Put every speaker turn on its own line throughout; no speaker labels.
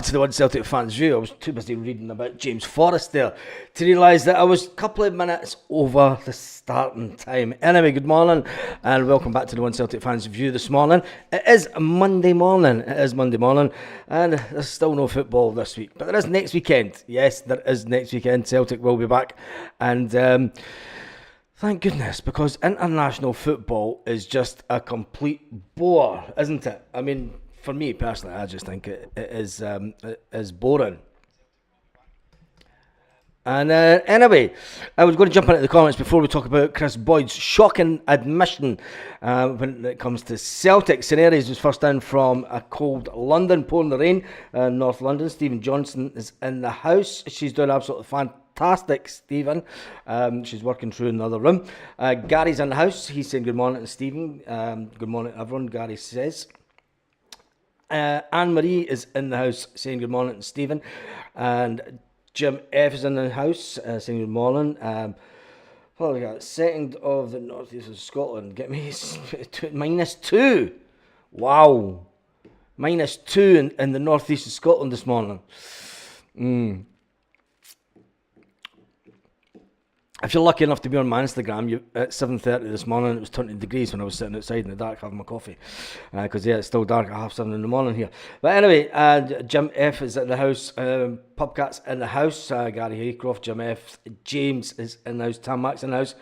to the One Celtic Fans View. I was too busy reading about James Forrest there to realise that I was a couple of minutes over the starting time. Anyway, good morning and welcome back to the One Celtic Fans View this morning. It is Monday morning, and there's still no football this week, but there is next weekend. Yes, there is next weekend. Celtic will be back, and thank goodness, because international football is just a complete bore, isn't it? I mean, for me personally, I just think it is boring. And anyway, I was going to jump into the comments before we talk about KRIS Boyd's shocking admission when it comes to Celtic. Scenarios was first in from a cold London, pouring the rain in North London. Stephen Johnson is in the house. She's doing absolutely fantastic, Stephen. She's working through another room. Gary's in the house. He's saying good morning to Stephen. Good morning, everyone, Gary says. Anne-Marie is in the house saying good morning to Stephen, and Jim F is in the house saying good morning. What we got? Second of the northeast of Scotland. Get me -2. Wow, -2 in the northeast of Scotland this morning. If you're lucky enough to be on my Instagram, at 7:30 this morning, it was 20 degrees when I was sitting outside in the dark having my coffee. Because, it's still dark at 7:30 in the morning here. But anyway, Jim F is at the house. Pubcat's in the house. Gary Haycroft, Jim F. James is in the house. Tam Mack's in the house.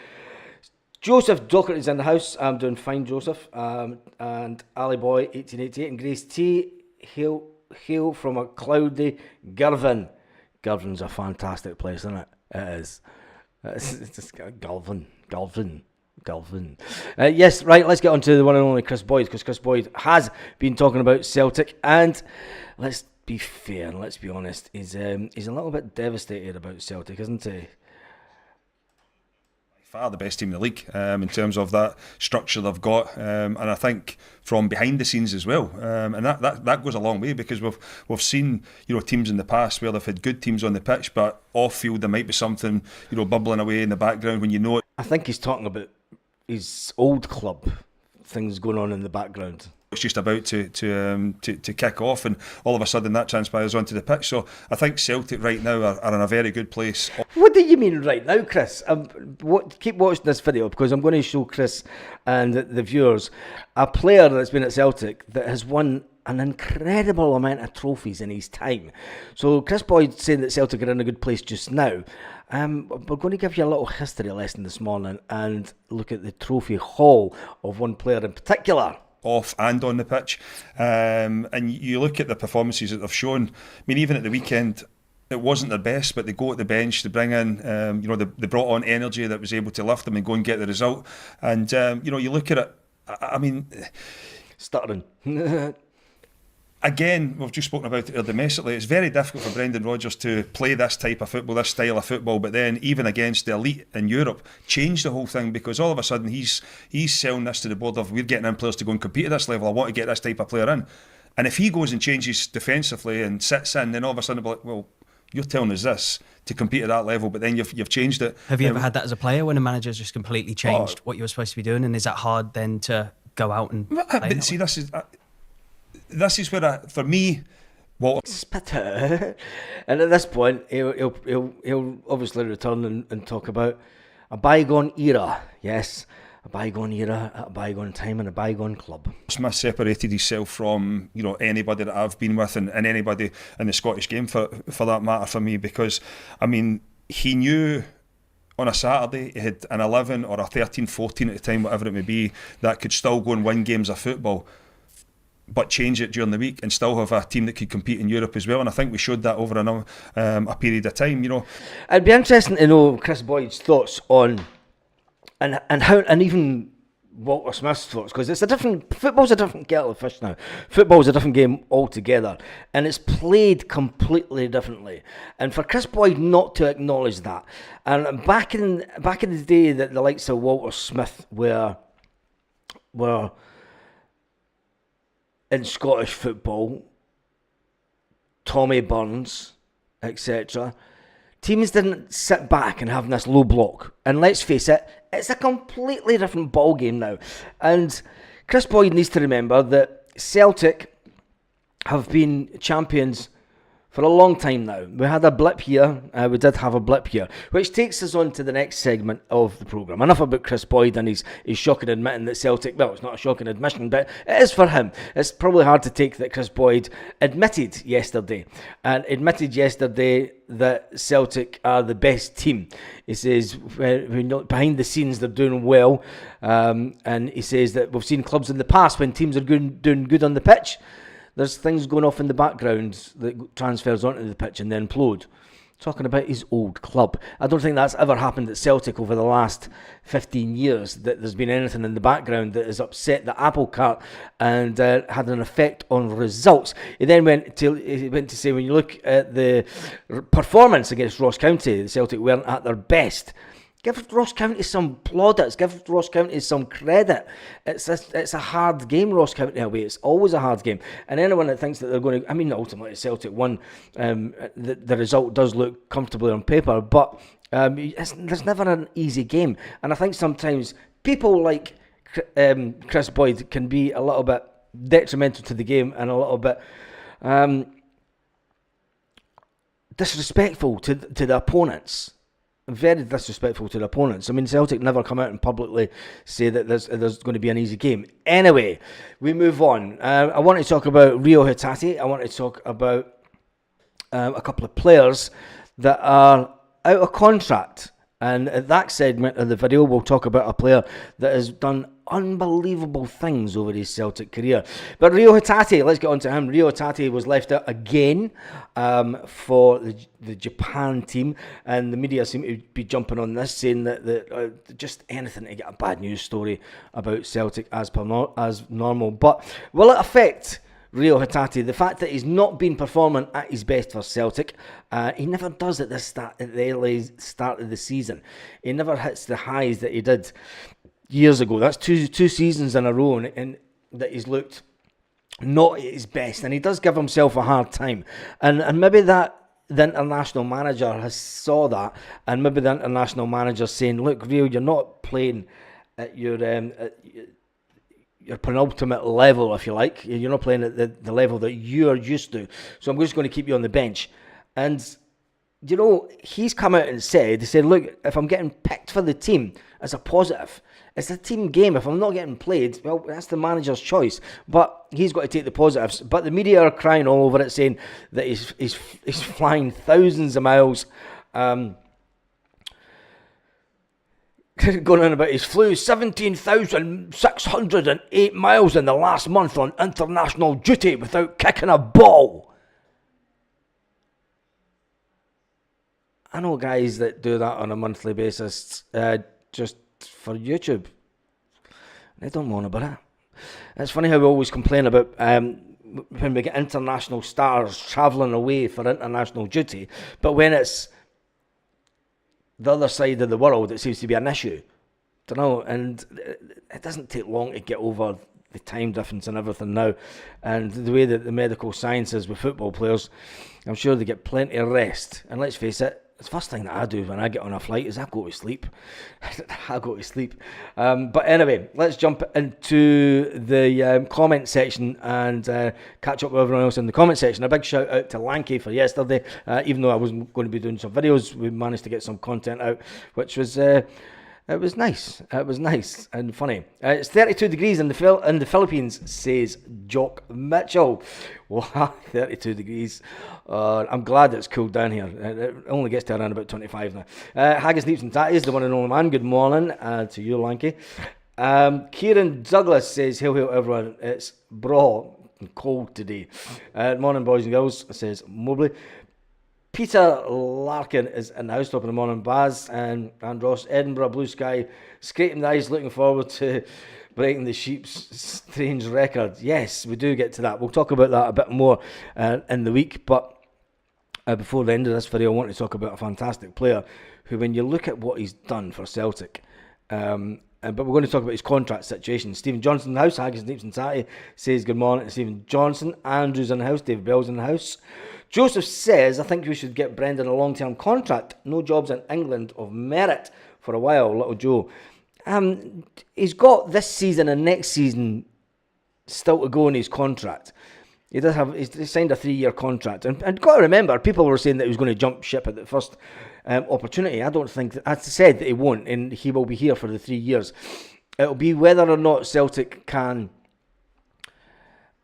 Joseph Dockert is in the house. I'm doing fine, Joseph. And Ali Boy, 1888. And Grace T. Hail from a cloudy Girvan. Girvan's a fantastic place, isn't it? It is. It's just Galvin. Yes, right, let's get on to the one and only KRIS Boyd, because KRIS Boyd has been talking about Celtic, and let's be fair and let's be honest, he's a little bit devastated about Celtic, isn't he?
Far the best team in the league in terms of that structure they've got, and I think from behind the scenes as well, and that goes a long way, because we've seen teams in the past where they've had good teams on the pitch, but off field there might be something bubbling away in the background when it.
I think he's talking about his old club, things going on in the background.
It's just about to kick off, and all of a sudden that transpires onto the pitch. So I think Celtic right now are in a very good place.
What do you mean right now, Chris? Keep watching this video, because I'm going to show Chris and the viewers a player that's been at Celtic that has won an incredible amount of trophies in his time. So KRIS Boyd saying that Celtic are in a good place just now. We're going to give you a little history lesson this morning and look at the trophy haul of one player in particular.
Off and on the pitch, and you look at the performances that they've shown. I mean, even at the weekend, it wasn't their best, but they go at the bench, they bring in, they brought on energy that was able to lift them and go and get the result. And you look at it. I mean,
stuttering.
Again, we've just spoken about it domestically. It's very difficult for Brendan Rodgers to play this type of football, this style of football, but then even against the elite in Europe, change the whole thing, because all of a sudden he's selling this to the board of, we're getting in players to go and compete at this level. I want to get this type of player in. And if he goes and changes defensively and sits in, then all of a sudden, like, well, you're telling us this to compete at that level, but then you've changed it.
Have you ever had that as a player, when a manager's just completely changed what you were supposed to be doing, and is that hard then to go out and play?
See, this is where, for me,
Spitter. And at this point, he'll obviously return and talk about a bygone era. Yes, a bygone era at a bygone time in a bygone club.
Smith separated himself from anybody that I've been with, and anybody in the Scottish game for that matter, for me, because I mean, he knew on a Saturday he had an 11 or a 13, 14 at the time, whatever it may be, that could still go and win games of football, but change it during the week and still have a team that could compete in Europe as well. And I think we showed that over a period of time.
It'd be interesting to know KRIS Boyd's thoughts on and how, and even Walter Smith's thoughts, because football's a different kettle of fish now. Football's a different game altogether, and it's played completely differently. And for KRIS Boyd not to acknowledge that, and back in the day that the likes of Walter Smith were in Scottish football, Tommy Burns, etc., teams didn't sit back and have this low block. And let's face it, it's a completely different ball game now. And KRIS Boyd needs to remember that Celtic have been champions for a long time now. We had a blip here, we did have a blip here, which takes us on to the next segment of the programme. Enough about Kris Boyd and his shocking admitting that Celtic, well, it's not a shocking admission, but it is for him. It's probably hard to take that Kris Boyd admitted yesterday that Celtic are the best team. He says, behind the scenes they're doing well, and he says that we've seen clubs in the past when teams are doing good on the pitch, there's things going off in the background that transfers onto the pitch and then implode. Talking about his old club. I don't think that's ever happened at Celtic over the last 15 years, that there's been anything in the background that has upset the apple cart and had an effect on results. He then went to say, when you look at the performance against Ross County, the Celtic weren't at their best. Give Ross County some plaudits. Give Ross County some credit. It's a hard game, Ross County away. It's always a hard game. And anyone that thinks that they're going to... I mean, ultimately, Celtic won. The result does look comfortably on paper, but there's never an easy game. And I think sometimes people like Kris Boyd can be a little bit detrimental to the game and a little bit disrespectful to the opponents. Very disrespectful to the opponents. I mean, Celtic never come out and publicly say that there's going to be an easy game. Anyway, we move on. I want to talk about Rio Hatate. I want to talk about a couple of players that are out of contract. And at that segment of the video, we'll talk about a player that has done unbelievable things over his Celtic career. But Rio Hatate, let's get on to him. Rio Hatate was left out again for the Japan team, and the media seem to be jumping on this, saying that just anything to get a bad news story about Celtic as normal. But will it affect Rio Hatate? The fact that he's not been performing at his best for Celtic, he never does at the early start of the season. He never hits the highs that he did years ago. That's two seasons in a row and that he's looked not at his best, and he does give himself a hard time. And maybe that the international manager has saw that, and maybe the international manager's saying, look, Rio, you're not playing at your penultimate level, if you like. You're not playing at the level that you're used to, so I'm just going to keep you on the bench. And you know, he's come out and said, look, if I'm getting picked for the team, it's a positive. It's a team game. If I'm not getting played, well, that's the manager's choice. But he's got to take the positives. But the media are crying all over it, saying that he's flying thousands of miles. Going on about he's flew 17,608 miles in the last month on international duty without kicking a ball. I know guys that do that on a monthly basis just for YouTube. They don't moan about it. It's funny how we always complain about when we get international stars travelling away for international duty, but when it's the other side of the world, it seems to be an issue. Don't know, and it doesn't take long to get over the time difference and everything now, and the way that the medical science is with football players. I'm sure they get plenty of rest. And let's face it, the first thing that I do when I get on a flight is I go to sleep. I go to sleep. But anyway, let's jump into the comment section and catch up with everyone else in the comment section. A big shout out to Lanky for yesterday. Even though I wasn't going to be doing some videos, we managed to get some content out, which was... It was nice. It was nice and funny. It's 32 degrees in the Philippines, says Jock Mitchell. Wow, 32 degrees. I'm glad it's cooled down here. It only gets to around about 25 now. Haggis, Neeps and Tatties, the one and only man. Good morning to you, Lanky. Kieran Douglas says, hail, hail, everyone. It's bra and cold today. Morning, boys and girls, says Mobley. Peter Larkin is in the house, top of the morning. Baz and Ross, Edinburgh, blue sky, scraping the ice, looking forward to breaking the Sheep's strange record. Yes, we do get to that. We'll talk about that a bit more in the week. But before the end of this video, I want to talk about a fantastic player who, when you look at what he's done for Celtic, but we're going to talk about his contract situation. Stephen Johnson in the house, Haggis, Neeps and Tatty says good morning to Stephen Johnson. Andrew's in the house, Dave Bell's in the house. Joseph says, I think we should get Brendan a long-term contract. No jobs in England of merit for a while, little Joe. He's got this season and next season still to go in his contract. He signed a 3-year contract, and got to remember, people were saying that he was going to jump ship at the first opportunity. I don't think I said that he won't, and he will be here for the 3 years. It'll be whether or not Celtic can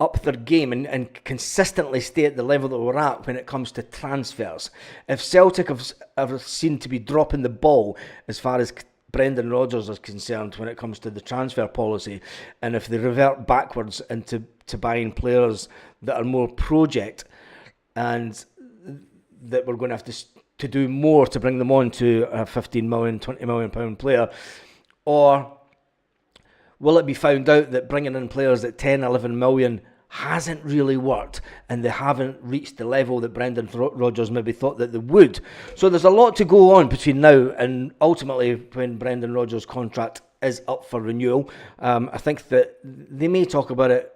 up their game and consistently stay at the level that we're at when it comes to transfers. If Celtic have seemed to be dropping the ball as far as Brendan Rodgers is concerned when it comes to the transfer policy, and if they revert backwards into buying players that are more project, and that we're going to have to do more to bring them on to a 15 million, 20 million pound player, or will it be found out that bringing in players at 10, 11 million hasn't really worked, and they haven't reached the level that Brendan Rodgers maybe thought that they would? So there's a lot to go on between now and ultimately when Brendan Rodgers' contract is up for renewal. I think that they may talk about it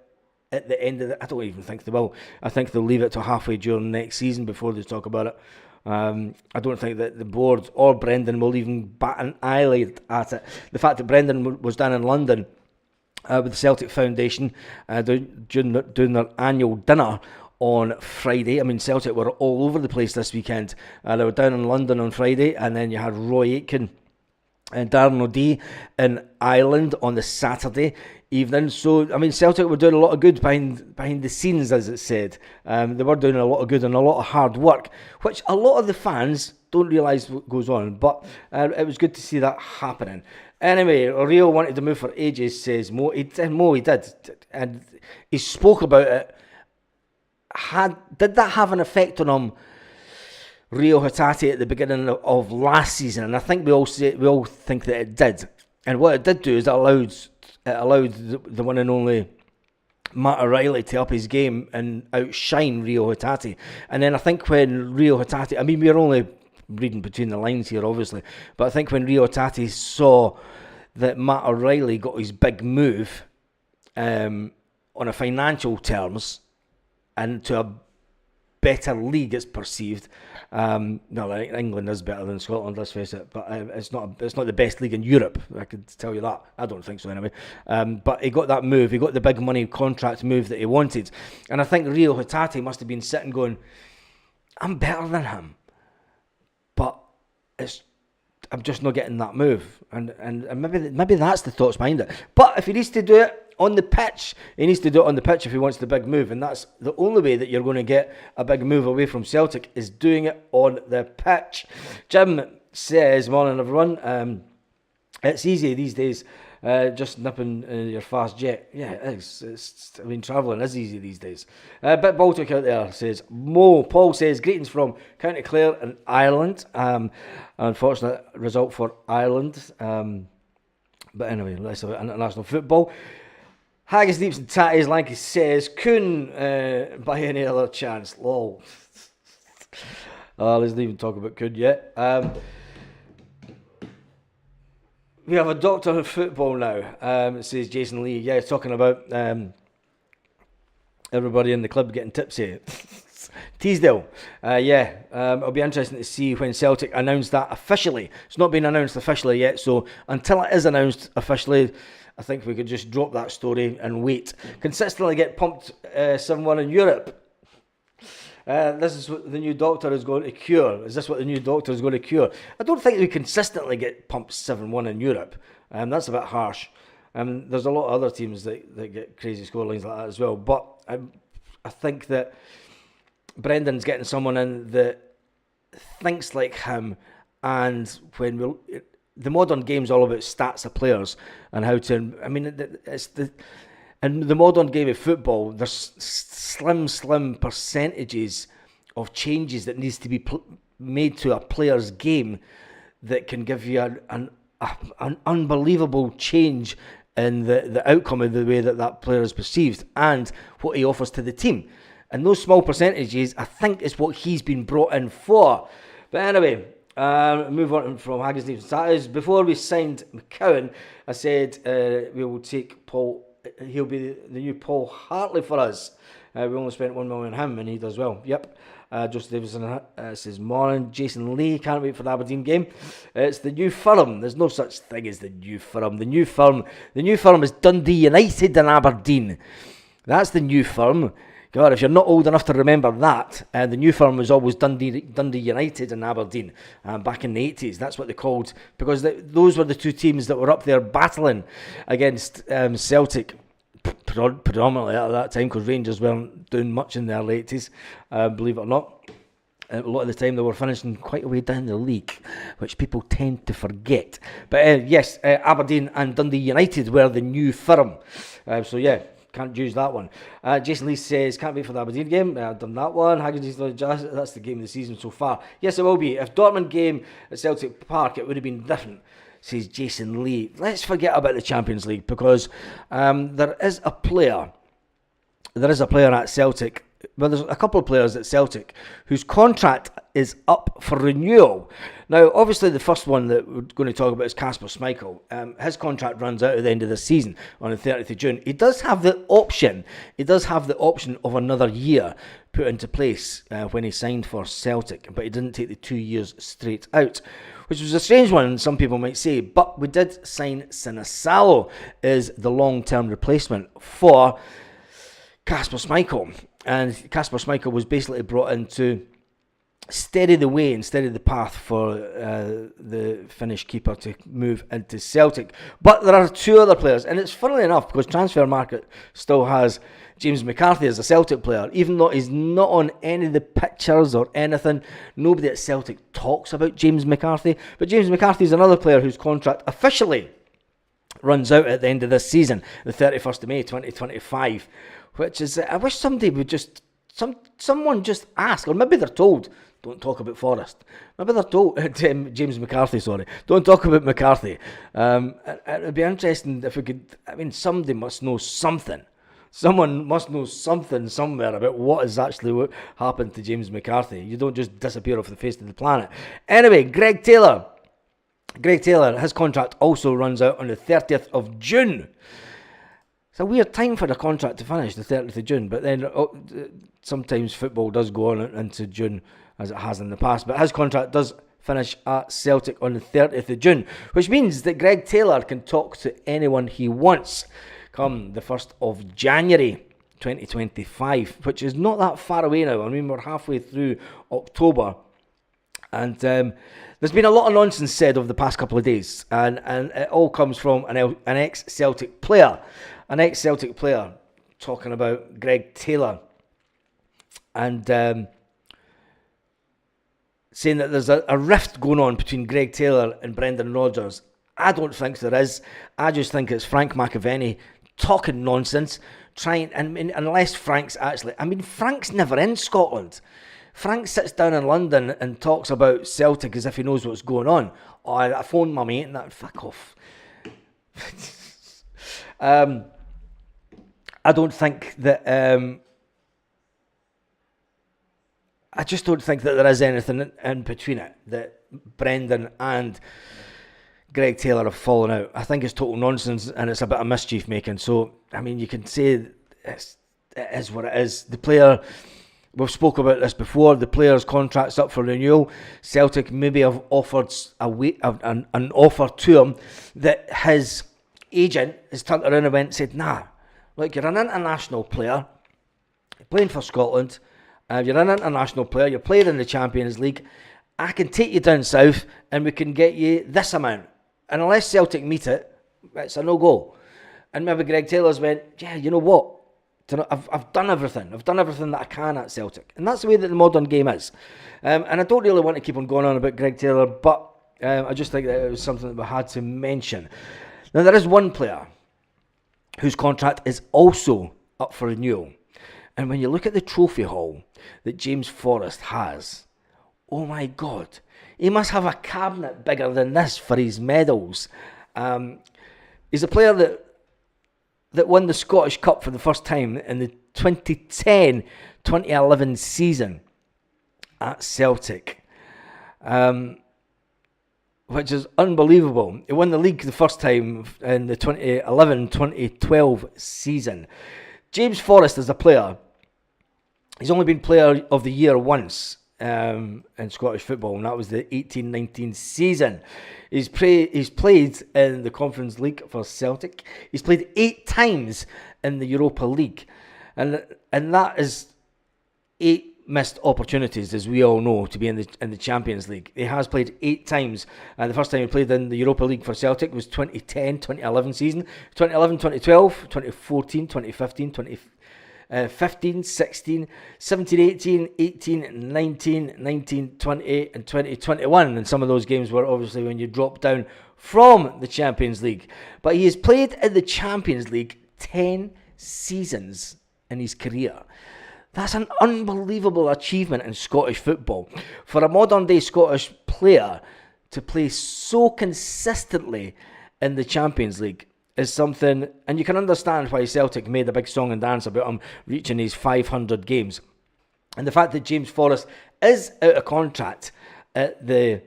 at the end of I don't even think they will. I think they'll leave it to halfway during next season before they talk about it. I don't think that the board or Brendan will even bat an eyelid at it. The fact that Brendan was down in London with the Celtic Foundation doing their annual dinner on Friday. I mean, Celtic were all over the place this weekend. They were down in London on Friday, and then you had Roy Aitken and Darren O'Dea in Ireland on the Saturday evening. So, I mean, Celtic were doing a lot of good behind the scenes, as it said. They were doing a lot of good and a lot of hard work, which a lot of the fans don't realise what goes on. But it was good to see that happening. Anyway, Rio wanted to move for ages, says Mo. He did. And he spoke about it. Did that have an effect on him, Rio Hatate, at the beginning of last season? And I think we all think that it did. And what it did do is it allowed the one and only Matt O'Reilly to up his game and outshine Rio Hatate. And then I think when Rio Hatate, I mean, we're only reading between the lines here, obviously, but I think when Rio Hatate saw that Matt O'Reilly got his big move on a financial terms and to a better league, it's perceived. Well, England is better than Scotland, let's face it, but it's not the best league in Europe. I can tell you that. I don't think so anyway. But he got that move. He got the big money contract move that he wanted, and I think Rio Hatate must have been sitting going, "I'm better than him, but I'm just not getting that move." And maybe that's the thoughts behind it. But if he needs to do it on the pitch, he needs to do it on the pitch if he wants the big move, and that's the only way that you're going to get a big move away from Celtic, is doing it on the pitch. Jim says, morning everyone, it's easy these days, just nipping your fast jet. Yeah, it is. I mean, travelling is easy these days. Bit Baltic out there, says Mo. Paul says, greetings from County Clare in Ireland. Unfortunate result for Ireland. But anyway, let's have international football. Haggis Deeps and Tatties, like he says, couldn't by any other chance. Lol. Let's not even talk about could yet. We have a doctor of football now, says Jason Lee. Yeah, talking about everybody in the club getting tipsy. Teesdale. It'll be interesting to see when Celtic announce that officially. It's not been announced officially yet, so until it is announced officially, I think we could just drop that story and wait. Consistently get pumped 7-1 in Europe. This is what the new doctor is going to cure. Is this what the new doctor is going to cure? I don't think we consistently get pumped 7-1 in Europe. That's a bit harsh. There's a lot of other teams that get crazy scorelines like that as well. But I think that Brendan's getting someone in that thinks like him, and when the modern game's all about stats of players and how to. I mean, in the modern game of football, there's slim percentages of changes that needs to be made to a player's game that can give you an unbelievable change in the outcome of the way that player is perceived and what he offers to the team. And those small percentages, I think, is what he's been brought in for. But anyway, move on from Haggis Deeps and Tatties. Before we signed McCowan, I said we will take Paul. He'll be the new Paul Hartley for us. We only spent 1 million on him, and he does well. Yep. Joseph Davison says, morning. Jason Lee, can't wait for the Aberdeen game. It's the new firm. There's no such thing as the new firm. The new firm is Dundee United and Aberdeen. That's the new firm. God, if you're not old enough to remember that, the new firm was always Dundee United and Aberdeen back in the 80s. That's what they called, because those were the two teams that were up there battling against Celtic predominantly at that time, because Rangers weren't doing much in the early 80s, believe it or not. A lot of the time they were finishing quite a way down the league, which people tend to forget. But yes, Aberdeen and Dundee United were the new firm. So yeah, can't use that one. Jason Lee says, can't wait for the Aberdeen game. I've done that one. That's the game of the season so far. Yes, it will be. If Dortmund game at Celtic Park, it would have been different, says Jason Lee. Let's forget about the Champions League, because there is a player at Celtic. Well, there's a couple of players at Celtic whose contract is up for renewal. Now, obviously, the first one that we're going to talk about is Kasper Schmeichel. His contract runs out at the end of the season on the 30th of June. He does have the option. Of another year put into place when he signed for Celtic, but he didn't take the 2 years straight out, which was a strange one, some people might say. But we did sign Sinisalo as the long-term replacement for Kasper Schmeichel. And Kasper Schmeichel was basically brought in to steady the way and steady the path for the Finnish keeper to move into Celtic. But there are two other players, and it's funnily enough, because Transfer Market still has James McCarthy as a Celtic player, even though he's not on any of the pictures or anything. Nobody at Celtic talks about James McCarthy. But James McCarthy is another player whose contract officially runs out at the end of this season, the 31st of May 2025. Which is, I wish somebody would someone just ask, or maybe they're told, don't talk about Forrest. Maybe they're told, James McCarthy, sorry, don't talk about McCarthy. It would be interesting if we could, somebody must know something. Someone must know something somewhere about what has actually happened to James McCarthy. You don't just disappear off the face of the planet. Anyway, Greg Taylor, his contract also runs out on the 30th of June. It's a weird time for the contract to finish, the 30th of June, but then sometimes football does go on into June, as it has in the past. But his contract does finish at Celtic on the 30th of June, which means that Greg Taylor can talk to anyone he wants come the 1st of January 2025, which is not that far away now. We're halfway through October, and there's been a lot of nonsense said over the past couple of days, and it all comes from an ex-Celtic player. An ex-Celtic player talking about Greg Taylor and saying that there's a rift going on between Greg Taylor and Brendan Rodgers. I don't think there is. I just think it's Frank McAvenny talking nonsense, unless Frank's actually... Frank's never in Scotland. Frank sits down in London and talks about Celtic as if he knows what's going on. Oh, I phoned my mate and that... Fuck off. I don't think that... I just don't think that there is anything in between it, that Brendan and Greg Taylor have fallen out. I think it's total nonsense and it's a bit of mischief making. So, you can say it is what it is. The player... We've spoke about this before. The player's contract's up for renewal. Celtic maybe have offered an offer to him that his agent has turned around and said, nah, look, you're an international player. You're playing for Scotland. You're an international player. You're playing in the Champions League. I can take you down south and we can get you this amount. And unless Celtic meet it, it's a no-go. And maybe Greg Taylor's went, yeah, you know what? I've done everything. I've done everything that I can at Celtic. And that's the way that the modern game is. And I don't really want to keep on going on about Greg Taylor, but I just think that it was something that we had to mention. Now, there is one player whose contract is also up for renewal. And when you look at the trophy haul that James Forrest has, oh my God, he must have a cabinet bigger than this for his medals. He's a player that won the Scottish Cup for the first time in the 2010-2011 season at Celtic, which is unbelievable. He won the league the first time in the 2011-2012 season. James Forrest is a player. He's only been player of the year once in Scottish football, and that was the 18-19 season. He's played in the Conference League for Celtic. He's played 8 times in the Europa League. and that is 8 missed opportunities, as we all know, to be in the Champions League. He has played 8 times. The first time he played in the Europa League for Celtic was 2010-2011 season, 2011-2012, 2014, 2015, 2015, 16, 17, 18, 18, 19, 19, 20, and 2021. And some of those games were obviously when you dropped down from the Champions League. But he has played in the Champions League 10 seasons in his career. That's an unbelievable achievement in Scottish football. For a modern day Scottish player to play so consistently in the Champions League is something, and you can understand why Celtic made a big song and dance about him reaching his 500 games. And the fact that James Forrest is out of contract at the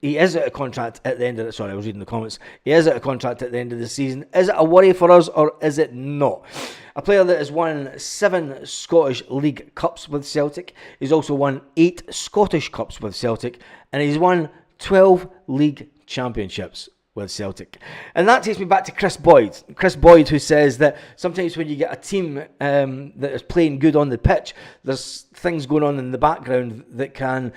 he is out of contract at the end of the... Sorry, I was reading the comments. He is out of contract at the end of the season. Is it a worry for us or is it not? A player that has won 7 Scottish League Cups with Celtic. He's also won 8 Scottish Cups with Celtic. And he's won 12 League Championships with Celtic. And that takes me back to KRIS Boyd. KRIS Boyd, who says that sometimes when you get a team that is playing good on the pitch, there's things going on in the background that can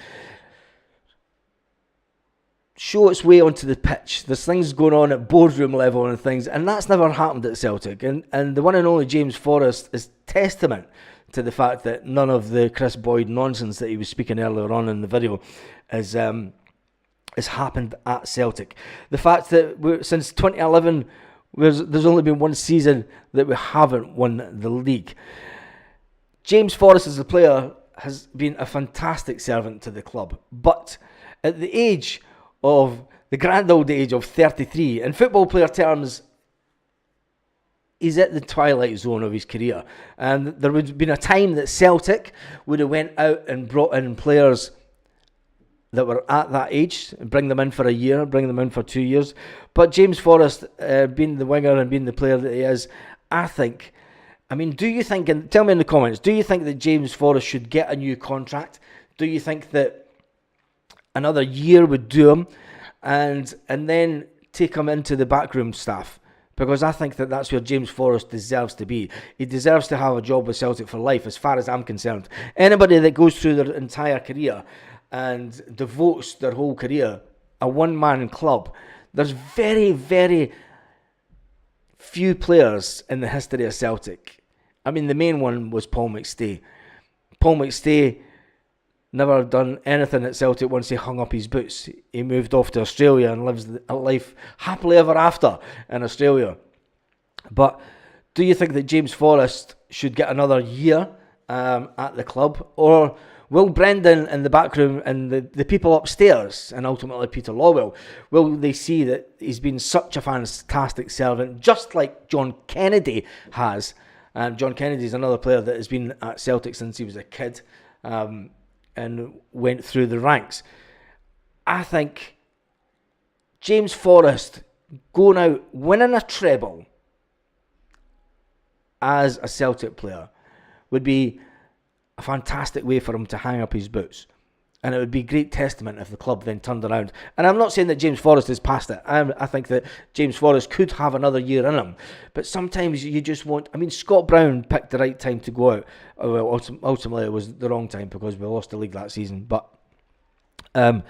show its way onto the pitch. There's things going on at boardroom level and things, and that's never happened at Celtic. And the one and only James Forrest is testament to the fact that none of the KRIS Boyd nonsense that he was speaking earlier on in the video has happened at Celtic. The fact that since 2011, there's only been one season that we haven't won the league. James Forrest as a player has been a fantastic servant to the club, but at the age of the grand old age of 33, in football player terms, he's at the twilight zone of his career. And there would have been a time that Celtic would have went out and brought in players that were at that age, bring them in for a year, bring them in for 2 years. But James Forrest, being the winger and being the player that he is, do you think, and tell me in the comments, do you think that James Forrest should get a new contract? Do you think that another year would do him, and then take him into the backroom staff? Because I think that that's where James Forrest deserves to be. He deserves to have a job with Celtic for life, as far as I'm concerned. Anybody that goes through their entire career and devotes their whole career a one-man club, there's very, very few players in the history of Celtic. I mean, the main one was Paul McStay. Paul McStay never done anything at Celtic once he hung up his boots. He moved off to Australia and lives a life happily ever after in Australia. But do you think that James Forrest should get another year at the club? Or will Brendan in the back room and the people upstairs, and ultimately Peter Lawwell, will they see that he's been such a fantastic servant, just like John Kennedy has? John Kennedy is another player that has been at Celtic since he was a kid. And went through the ranks. I think James Forrest going out, winning a treble as a Celtic player would be a fantastic way for him to hang up his boots. And it would be a great testament if the club then turned around. And I'm not saying that James Forrest is past it. I think that James Forrest could have another year in him. But sometimes you just want... Scott Brown picked the right time to go out. Well, ultimately it was the wrong time because we lost the league that season. But when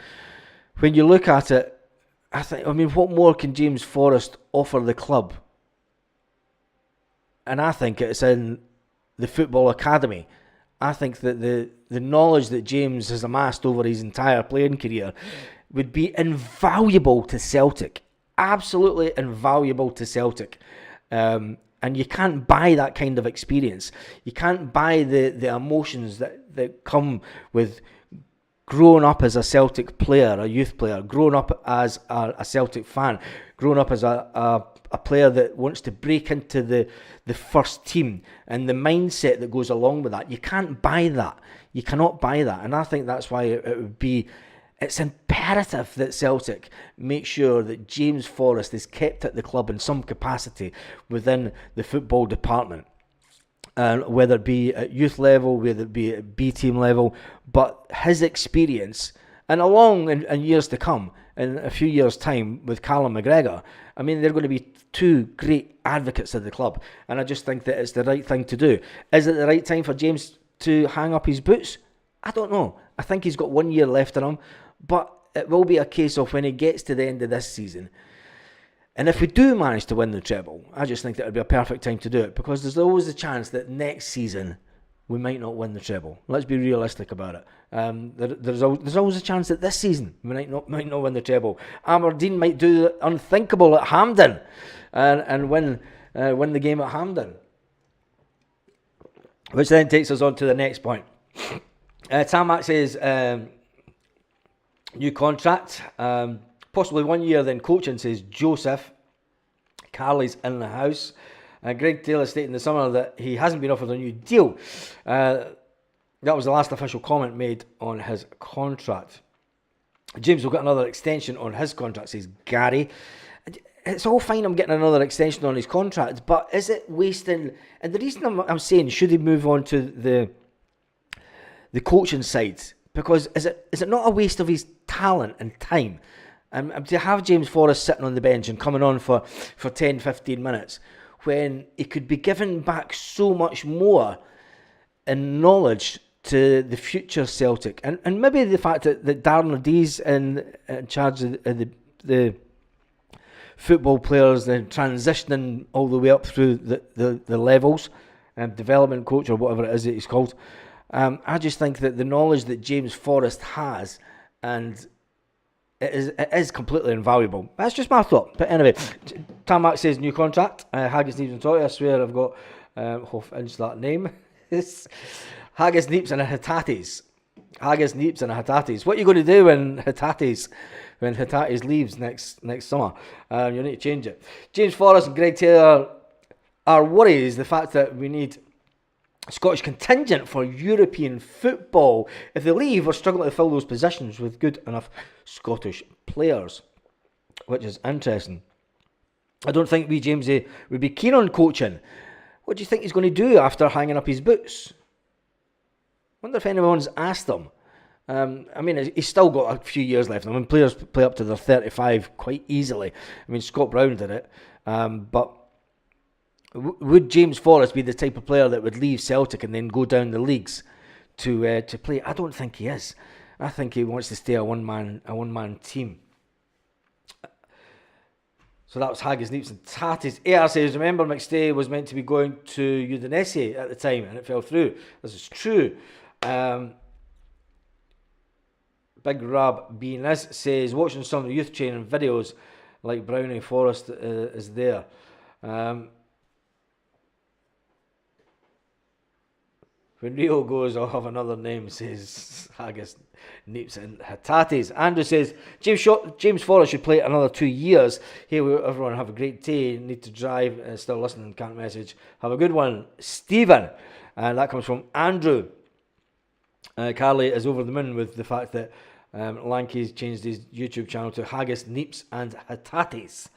you look at it, I think... what more can James Forrest offer the club? And I think it's in the football academy. I think that the knowledge that James has amassed over his entire playing career would be invaluable to Celtic. Absolutely invaluable to Celtic. And you can't buy that kind of experience. You can't buy the emotions that come with growing up as a Celtic player, a youth player, growing up as a Celtic fan, growing up as a player that wants to break into the first team, and the mindset that goes along with that. You can't buy that. You cannot buy that. And I think that's why it's imperative that Celtic make sure that James Forrest is kept at the club in some capacity within the football department. Whether it be at youth level, whether it be at B team level, but his experience, and along in years to come, in a few years' time with Callum McGregor, I mean, they're going to be two great advocates of the club. And I just think that it's the right thing to do. Is it the right time for James to hang up his boots? I don't know. I think he's got 1 year left in him. But it will be a case of when he gets to the end of this season, and if we do manage to win the treble, I just think that would be a perfect time to do it, because there's always a chance that next season we might not win the treble. Let's be realistic about it. There's always a chance that this season we might not win the treble. Aberdeen might do the unthinkable at Hampden and win the game at Hampden, which then takes us on to the next point. Tamak says new contract, possibly 1 year. Then coaching, says Joseph. Carly's in the house. Greg Taylor stated in the summer that he hasn't been offered a new deal. That was the last official comment made on his contract. James will get another extension on his contract, says Gary. It's all fine, I'm getting another extension on his contract, but is it wasting? And the reason I'm saying, should he move on to the coaching side? Because is it not a waste of his talent and time? To have James Forrest sitting on the bench and coming on for 10, 15 minutes, when he could be given back so much more in knowledge to the future Celtic. And maybe the fact that Darren O'Dee's in charge of the football players, then transitioning all the way up through the levels, development coach or whatever it is that he's called. I just think that the knowledge that James Forrest has, and it is completely invaluable. That's just my thought. But anyway, Tamak says new contract. Haggis, Neeps and Totti. I swear I've got inch that name. Haggis, Neeps and Hatates. Haggis, Neeps and Hatates. What are you going to do when Hatates leaves next summer? You need to change it. James Forrest and Greg Taylor are worried is the fact that we need Scottish contingent for European football. If they leave, we're struggling to fill those positions with good enough Scottish players, which is interesting. I don't think Jamesy would be keen on coaching. What do you think he's going to do after hanging up his boots? Wonder if anyone's asked him. I mean, he's still got a few years left. I mean, players play up to their 35 quite easily. I mean, Scott Brown did it, but would James Forrest be the type of player that would leave Celtic and then go down the leagues to play? I don't think he is. I think he wants to stay a one man team. So that was Haggis, Neeps and Tatis. AR says, remember McStay was meant to be going to Udinese at the time and it fell through. This is true. Big Rab Beanis says, watching some of the youth training videos like Brownie Forrest is there. When Rio goes, I'll have another name, says Haggis, Neeps and Hatates. Andrew says, James Forrest should play another 2 years. Hey, everyone, have a great day. Need to drive. Still listening, can't message. Have a good one, Stephen. And that comes from Andrew. Carly is over the moon with the fact that Lanky's changed his YouTube channel to Haggis, Neeps and Hatates.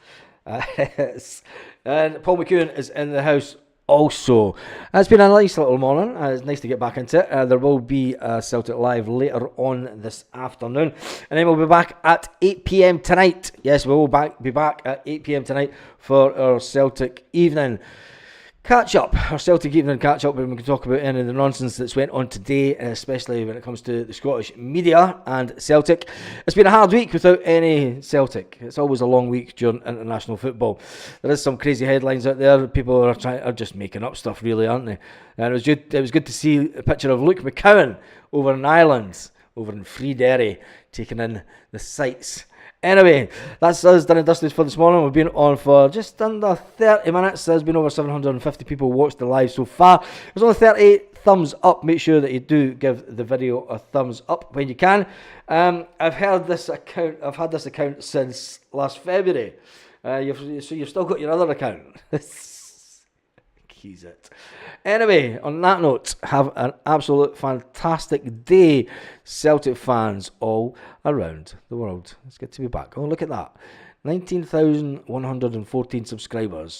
And Paul McEwen is in the house also. It's been a nice little morning. It's nice to get back into it. There will be a Celtic Live later on this afternoon, and then we'll be back at 8 p.m. tonight. Yes, we will be back at 8 p.m. tonight for our Celtic evening catch up. Our Celtic evening catch up, when we can talk about any of the nonsense that's went on today, especially when it comes to the Scottish media and Celtic. It's been a hard week without any Celtic. It's always a long week during international football. There is some crazy headlines out there. People are just making up stuff, really, aren't they? And it was good to see a picture of Luke McCowan over in Ireland, over in Freederry, taking in the sights. Anyway, that's us done and dusted for this morning. We've been on for just under 30 minutes. There's been over 750 people watched the live so far. There's only 38 thumbs up. Make sure that you do give the video a thumbs up when you can. I've had this account since last February. You've still got your other account. Keys it. Anyway, on that note, have an absolute fantastic day, Celtic fans all around the world. It's good to be back. Oh, look at that. 19,114 subscribers.